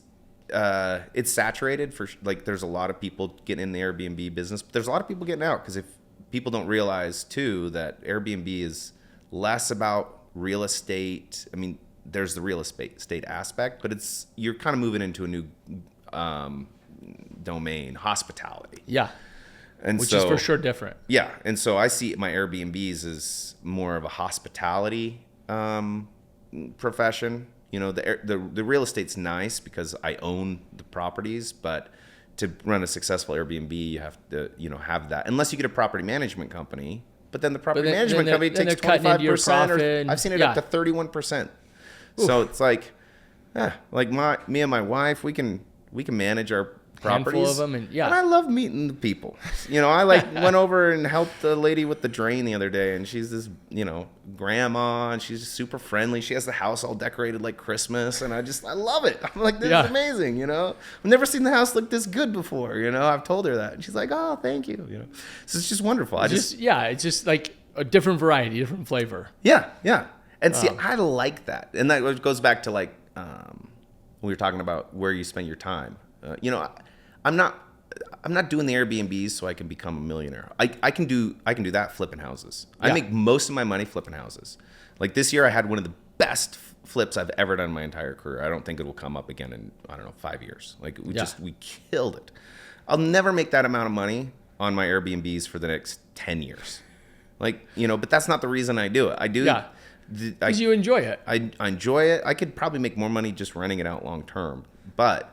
saturated for there's a lot of people getting in the Airbnb business, but there's a lot of people getting out because if people don't realize too that Airbnb is less about real estate. I mean, there's the real estate aspect, but you're kind of moving into a new domain, hospitality. Yeah. And which is for sure different. Yeah. And so I see my Airbnbs as more of a hospitality profession. The real estate's nice because I own the properties, but to run a successful Airbnb, you have to, have that. Unless you get a property management company, but then the property management company takes 25%, or I've seen it up to 31%. So it's like, me and my wife, we can manage our properties. Handful of them, and I love meeting the people. I went over and helped the lady with the drain the other day, and she's this, grandma, and she's just super friendly. She has the house all decorated like Christmas, and I love it. I'm like, this is amazing. I've never seen the house look this good before. I've told her that, and she's like, oh, thank you. So it's just wonderful. It's just like a different variety, different flavor. Yeah. And see, I like that. And that goes back to we were talking about where you spend your time. I'm not doing the Airbnbs so I can become a millionaire. I can do that flipping houses. I make most of my money flipping houses. Like this year I had one of the best flips I've ever done in my entire career. I don't think it will come up again in, 5 years. Like we killed it. I'll never make that amount of money on my Airbnbs for the next 10 years. But that's not the reason I do it. I do because you enjoy it. I enjoy it. I could probably make more money just renting it out long term, but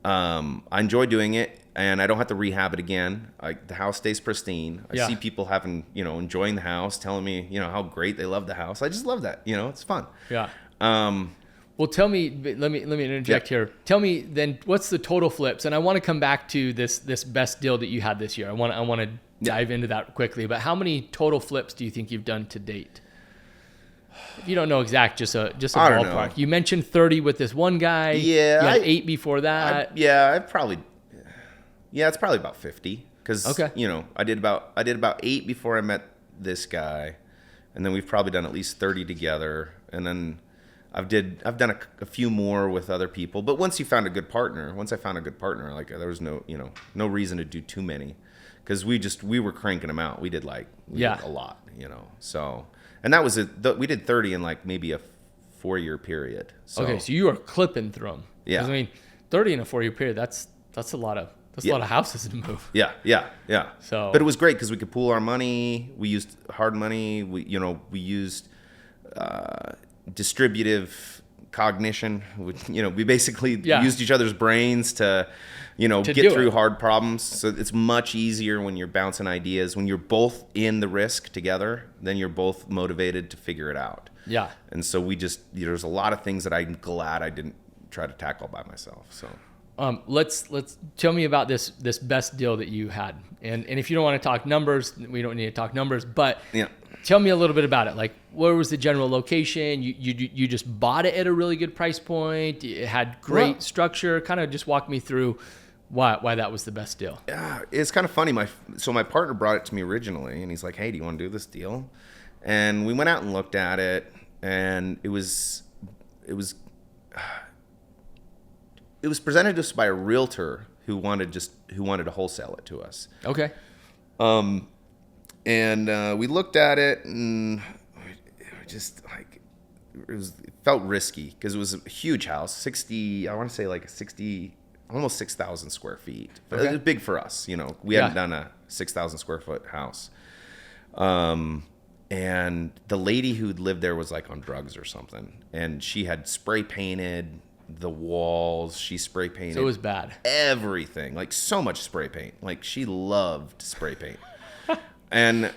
I enjoy doing it, and I don't have to rehab it again. The house stays pristine. I see people enjoying the house, telling me how great they love the house. I just love that. It's fun. Yeah. Well, tell me. Let me interject here. Tell me then, what's the total flips? And I want to come back to this best deal that you had this year. I want to dive into that quickly. But how many total flips do you think you've done to date? If you don't know exact, just a ballpark. You mentioned 30 with this one guy. Yeah, you had 8 before that. It's probably about 50 because I did about 8 before I met this guy, and then we've probably done at least 30 together, and then I've done a few more with other people. But once I found a good partner, there was no reason to do too many because we were cranking them out. We did a lot, so. And that was we did 30 in maybe a 4-year period. So. Okay, so you are clipping through them. Yeah. 30 in a 4-year period, that's a lot of houses to move. Yeah. So, but it was great because we could pool our money. We used hard money. We used distributive cognition. We basically used each other's brains to get through hard problems. So it's much easier when you're bouncing ideas. When you're both in the risk together, then you're both motivated to figure it out. Yeah. And so there's a lot of things that I'm glad I didn't try to tackle by myself. So. Let's tell me about this best deal that you had. And if you don't want to talk numbers, we don't need to talk numbers, but tell me a little bit about it. Where was the general location? You just bought it at a really good price point. It had great structure. Kind of just walk me through why that was the best deal. Yeah, it's kind of funny. My partner brought it to me originally, and he's like, "Hey, do you want to do this deal?" And we went out and looked at it, and it was presented to us by a realtor who wanted to wholesale it to us. Okay. And we looked at it, and we just it felt risky because it was a huge house, 60. I want to say like 60, almost 6,000 square feet. But Okay. it was big for us. You know, we hadn't done a 6,000 square foot house. And the lady who lived there was like on drugs or something, and she had spray painted the walls. She spray painted. So it was bad. Everything, like so much spray paint. Like she loved spray paint. And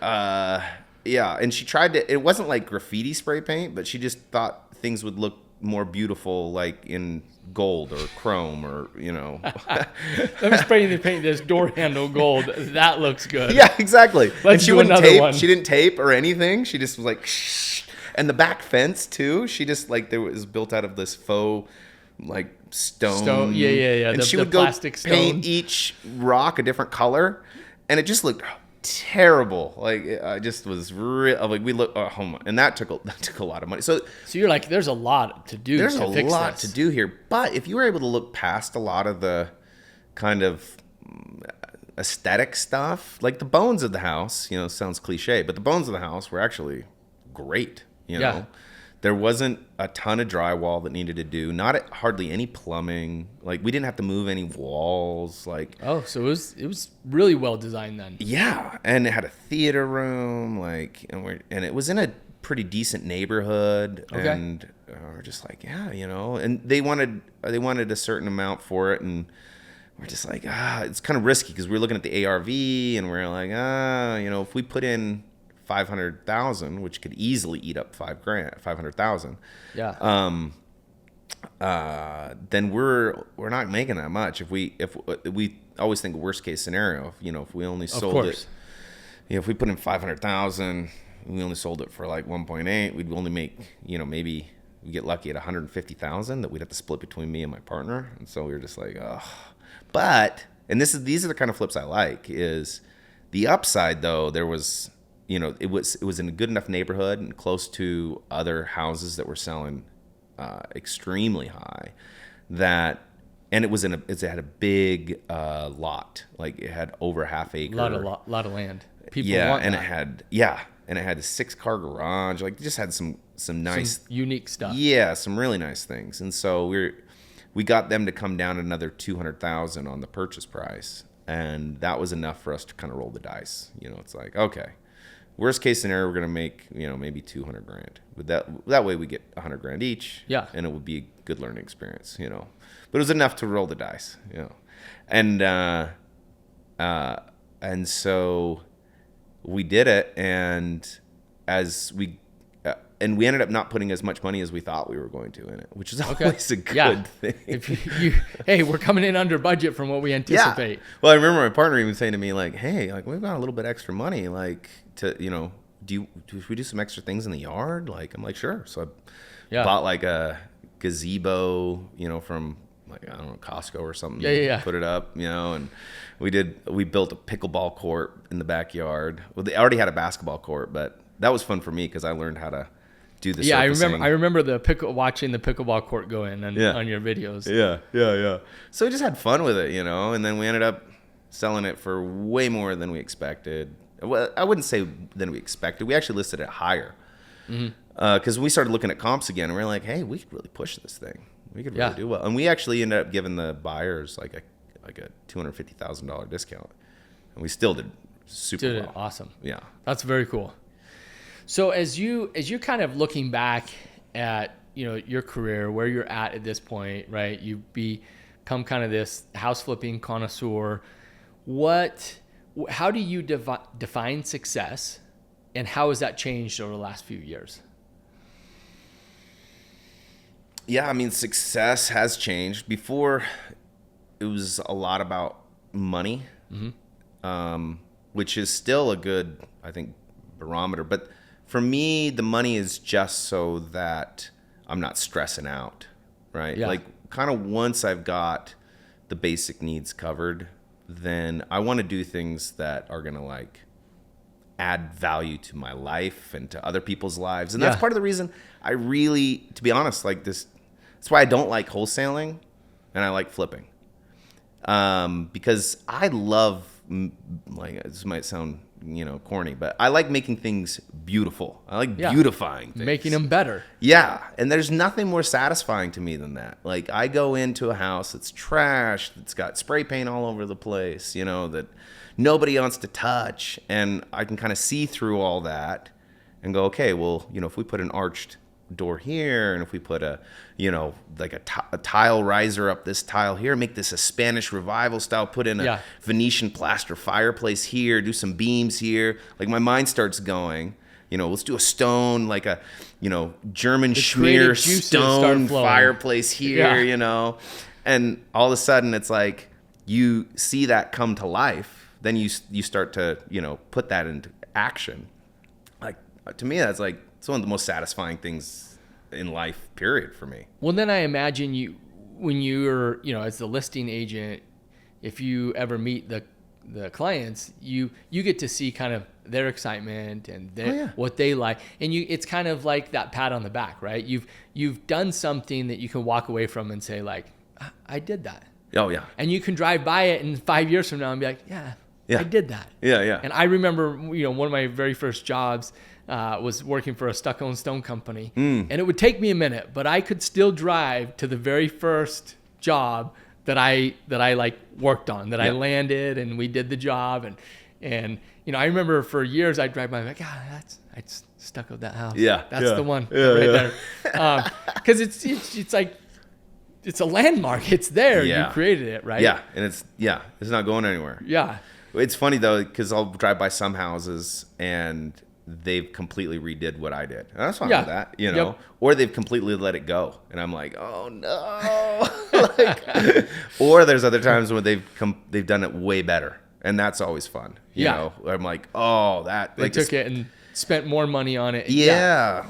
yeah, and she tried to. It wasn't like graffiti spray paint, but she just thought things would look more beautiful, like in gold or chrome, or you know. Let me spray the paint this door handle gold. That looks good. Yeah, exactly. Let's and she do wouldn't another tape. one. She didn't tape or anything. She just was like, shh. And the back fence too. She just like there was built out of this faux like stone. Yeah. And she the would go plastic stone. paint each rock a different color, and it just looked terrible. Like I just was real. Like we looked, and that took a lot of money. So you're like, there's a lot to do. there's to a fix lot this. to do here. But if you were able to look past a lot of the kind of aesthetic stuff, like the bones of the house, you know, sounds cliche, but the bones of the house were actually great. You know, Yeah. there wasn't a ton of drywall that needed to do, hardly any plumbing. Like we didn't have to move any walls. Like Oh, so it was really well designed then. yeah, and it had a theater room, like, and it was in a pretty decent neighborhood, Okay. and we're just like, yeah, you know, and they wanted a certain amount for it, and we're just like, it's kind of risky because we're looking at the ARV, and we're like, you know, if we put in 500,000, which could easily eat up $500,000. Yeah. Then we're not making that much. If we always think worst case scenario, you know, if we only sold it, you know, if we put in 500,000, we only sold it for like 1.8, we'd only make, you know, maybe we get lucky at 150,000 that we'd have to split between me and my partner. And so we were just like, but, and these are the kind of flips I like. Is the upside though, there was, you know, it was in a good enough neighborhood and close to other houses that were selling extremely high, and it had a big lot, like it had over half acre, lot of land. People yeah, want and that. it had a 6-car garage, like it just had some nice, some unique stuff. yeah, some really nice things. And so we got them to come down another 200,000 on the purchase price, and that was enough for us to kind of roll the dice. You know, it's like, okay, worst case scenario, we're gonna make, you know, maybe 200,000. But that way we get 100,000 each. Yeah. And it would be a good learning experience, you know. But it was enough to roll the dice, you know. And so we did it, and and we ended up not putting as much money as we thought we were going to in it, which is always a good thing. If hey, we're coming in under budget from what we anticipate. Yeah. Well, I remember my partner even saying to me, like, hey, like we've got a little bit extra money, like to, you know, do we do some extra things in the yard? Like, I'm like, sure. So I bought like a gazebo, you know, from like, I don't know, Costco or something. Yeah. Put it up, you know, and we built a pickleball court in the backyard. Well, they already had a basketball court, but that was fun for me because I learned how to do the surfacing. I remember watching the pickleball court go in on your videos. Yeah. So we just had fun with it, you know, and then we ended up selling it for way more than we expected. Well, I wouldn't say than we expected. We actually listed it higher because we started looking at comps again, and we were like, hey, we could really push this thing. We could really do well. And we actually ended up giving the buyers like a $250,000 discount, and we still did super well. Awesome. Yeah, that's very cool. So as you're kind of looking back at, you know, your career, where you're at this point, right? You've become kind of this house flipping connoisseur. How do you define success, and how has that changed over the last few years? Yeah, I mean, success has changed. Before, it was a lot about money, which is still a good, I think, barometer. But for me, the money is just so that I'm not stressing out, right? Yeah. Like, kind of once I've got the basic needs covered, then I want to do things that are going to, like, add value to my life and to other people's lives. And that's part of the reason I really, to be honest, like this, that's why I don't like wholesaling and I like flipping. Because I love, like, this might sound corny, but I like making things beautiful. I like beautifying things. Making them better. Yeah. And there's nothing more satisfying to me than that. Like, I go into a house that's trashed, that's got spray paint all over the place, that nobody wants to touch. And I can kind of see through all that and go, okay, well, if we put an arched door here, and if we put a tile riser up this tile here, make this a Spanish revival style, put in a Venetian plaster fireplace here, do some beams here, like my mind starts going, let's do a stone, like a German schmear stone fireplace here, and all of a sudden it's like you see that come to life, then you start to put that into action. Like, to me, that's like, it's one of the most satisfying things in life, period, for me. Well, then I imagine when you're, as the listing agent, if you ever meet the clients, you get to see kind of their excitement and what they like. And it's kind of like that pat on the back, right? You've done something that you can walk away from and say, like, I did that. Oh, yeah. And you can drive by it in 5 years from now and be like, yeah. I did that. Yeah. And I remember, one of my very first jobs was working for a stucco and stone company. And it would take me a minute, but I could still drive to the very first job that I like worked on, that I landed, and we did the job. And I remember for years I'd drive by and be like, I stuccoed that house. That's the one there. Because it's like, it's a landmark. It's there. You created it, right? Yeah. And it's not going anywhere. Yeah. It's funny though, because I'll drive by some houses and they've completely redid what I did. And that's fine with that, or they've completely let it go. And I'm like, oh no. Or there's other times when they've done it way better. And that's always fun. You know, I'm like, oh, they took it and spent more money on it.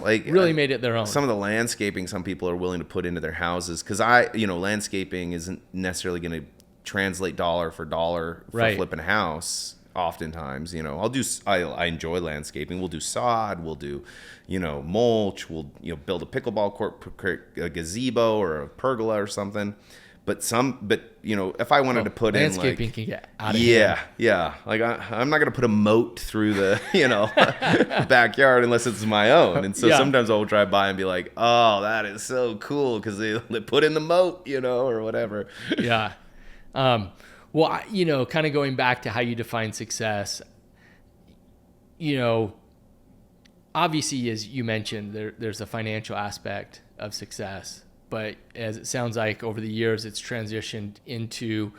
Like really made it their own. Some of the landscaping some people are willing to put into their houses, because landscaping isn't necessarily going to translate dollar for dollar for flipping a house. Oftentimes, I enjoy landscaping. We'll do sod, we'll do, mulch, we'll, build a pickleball court, a gazebo or a pergola or something. But if I wanted to put landscaping can get out of hand. Like I'm not going to put a moat through the, backyard unless it's my own. And so sometimes I'll drive by and be like, oh, that is so cool, because they put in the moat, or whatever. Yeah. Well, kind of going back to how you define success, obviously, as you mentioned, there's a financial aspect of success, but as it sounds like over the years, it's transitioned into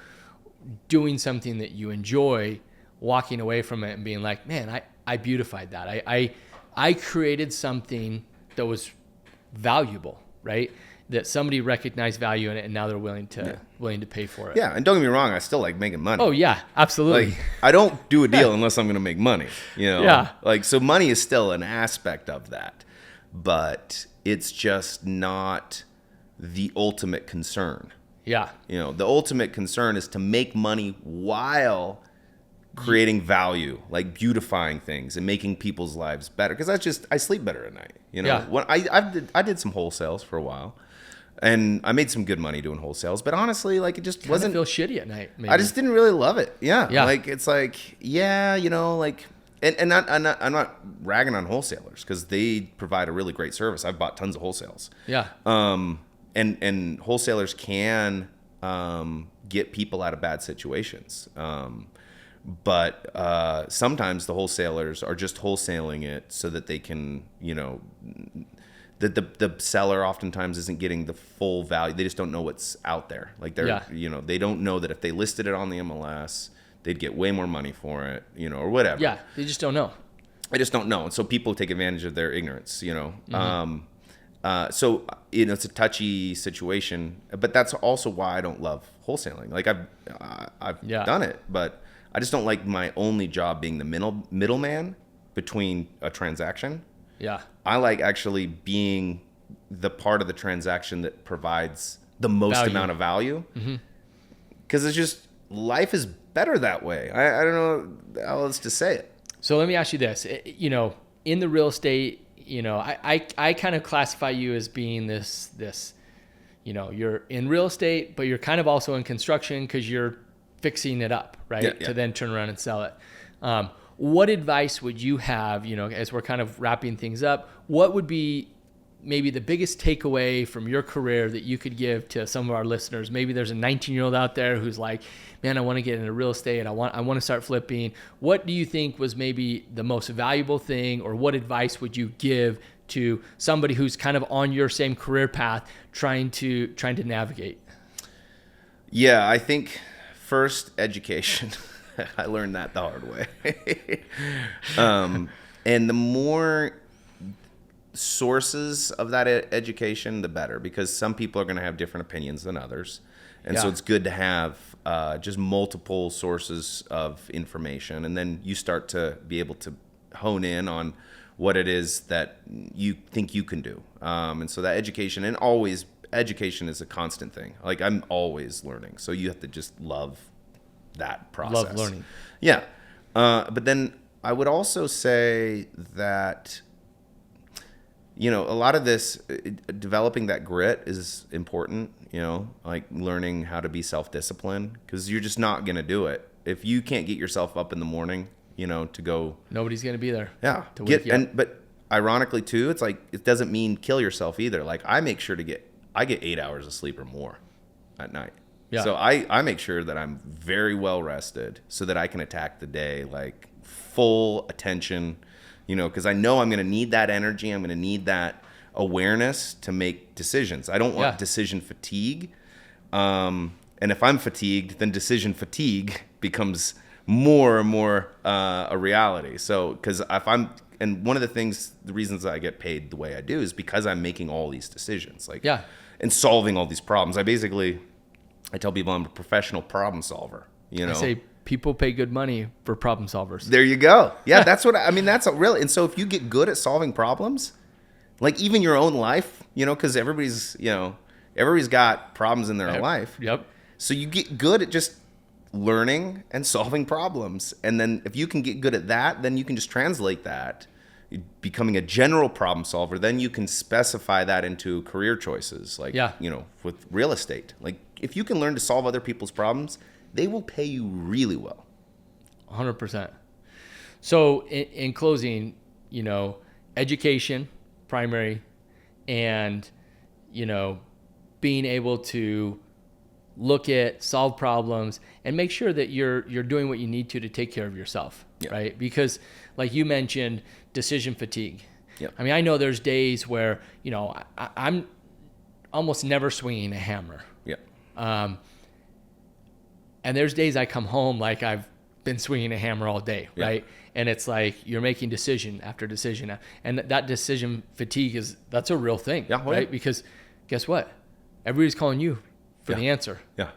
doing something that you enjoy, walking away from it and being like, man, I beautified that. I created something that was valuable, right? That somebody recognized value in it, and now they're willing to pay for it. Yeah, and don't get me wrong, I still like making money. Oh yeah, absolutely. Like, I don't do a deal unless I'm going to make money. Yeah. Like, so money is still an aspect of that, but it's just not the ultimate concern. Yeah. The ultimate concern is to make money while creating value, like beautifying things and making people's lives better. Because I sleep better at night. When I did some wholesales for a while. And I made some good money doing wholesales, but honestly, like, it just wasn't. Feel shitty at night. Maybe. I just didn't really love it. Yeah. Like, it's like, like, and I'm not ragging on wholesalers, because they provide a really great service. I've bought tons of wholesales. Yeah. And wholesalers can get people out of bad situations. But sometimes the wholesalers are just wholesaling it so that they can, the seller oftentimes isn't getting the full value. They just don't know what's out there. Like, they don't know that if they listed it on the MLS, they'd get way more money for it, or whatever. Yeah, they just don't know. I just don't know. And so people take advantage of their ignorance, Mm-hmm. So, it's a touchy situation, but that's also why I don't love wholesaling. Like, I've done it, but I just don't like my only job being the middleman between a transaction. Yeah. I like actually being the part of the transaction that provides the most amount of value. Because it's just, life is better that way. I don't know how else to say it. So let me ask you this. In the real estate, I kind of classify you as being this, you're in real estate, but you're kind of also in construction, because you're fixing it up, right? To then turn around and sell it. what advice would you have, as we're kind of wrapping things up, what would be maybe the biggest takeaway from your career that you could give to some of our listeners? Maybe there's a 19-year-old out there who's like, man, I want to get into real estate. I want to start flipping. What do you think was maybe the most valuable thing, or what advice would you give to somebody who's kind of on your same career path, trying to navigate? Yeah, I think first, education. I learned that the hard way. And the more sources of that education, the better, because some people are going to have different opinions than others. And so it's good to have just multiple sources of information. And then you start to be able to hone in on what it is that you think you can do. And so that education, and always education is a constant thing. Like, I'm always learning. So you have to just love that process. Love learning. Yeah. But then I would also say that, a lot of this, developing that grit is important, like learning how to be self-disciplined, because you're just not going to do it. If you can't get yourself up in the morning, to go. Nobody's going to be there. Yeah. But ironically too, it's like, it doesn't mean kill yourself either. Like, I make sure I get 8 hours of sleep or more at night. Yeah. So I make sure that I'm very well rested so that I can attack the day, like full attention, because I know I'm going to need that energy. I'm going to need that awareness to make decisions. I don't want decision fatigue. And if I'm fatigued, then decision fatigue becomes more and more a reality. So, because and one of the reasons I get paid the way I do is because I'm making all these decisions, and solving all these problems. I tell people I'm a professional problem solver. I say people pay good money for problem solvers. There you go. Yeah, that's what that's really. And so if you get good at solving problems, like even your own life, because everybody's got problems in their life. Yep. So you get good at just learning and solving problems. And then if you can get good at that, then you can just translate that, becoming a general problem solver. Then you can specify that into career choices, like, with real estate. Like, if you can learn to solve other people's problems, they will pay you really well. 100%. So in closing, education, primary, and, being able to look at, solve problems, and make sure that you're doing what you need to take care of yourself, right? Because like you mentioned, decision fatigue. Yep. I know there's days where, I'm almost never swinging a hammer. Yeah. And there's days I come home like I've been swinging a hammer all day, right? And it's like you're making decision after decision. And that decision fatigue that's a real thing, right? Because guess what? Everybody's calling you for the answer. Yeah.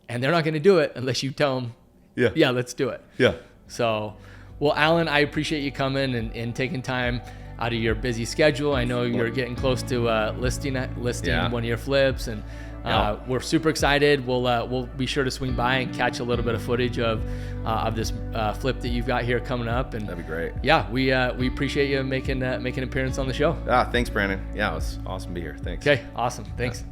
And they're not going to do it unless you tell them, yeah, let's do it. Yeah. So, well, Alan, I appreciate you coming and taking time out of your busy schedule. I know you're getting close to listing one of your flips, and we're super excited. We'll be sure to swing by and catch a little bit of footage of this flip that you've got here coming up. And that'd be great. Yeah, we appreciate you making an appearance on the show. Thanks, Brandon. Yeah, it was awesome to be here. Thanks. Okay, awesome. Thanks.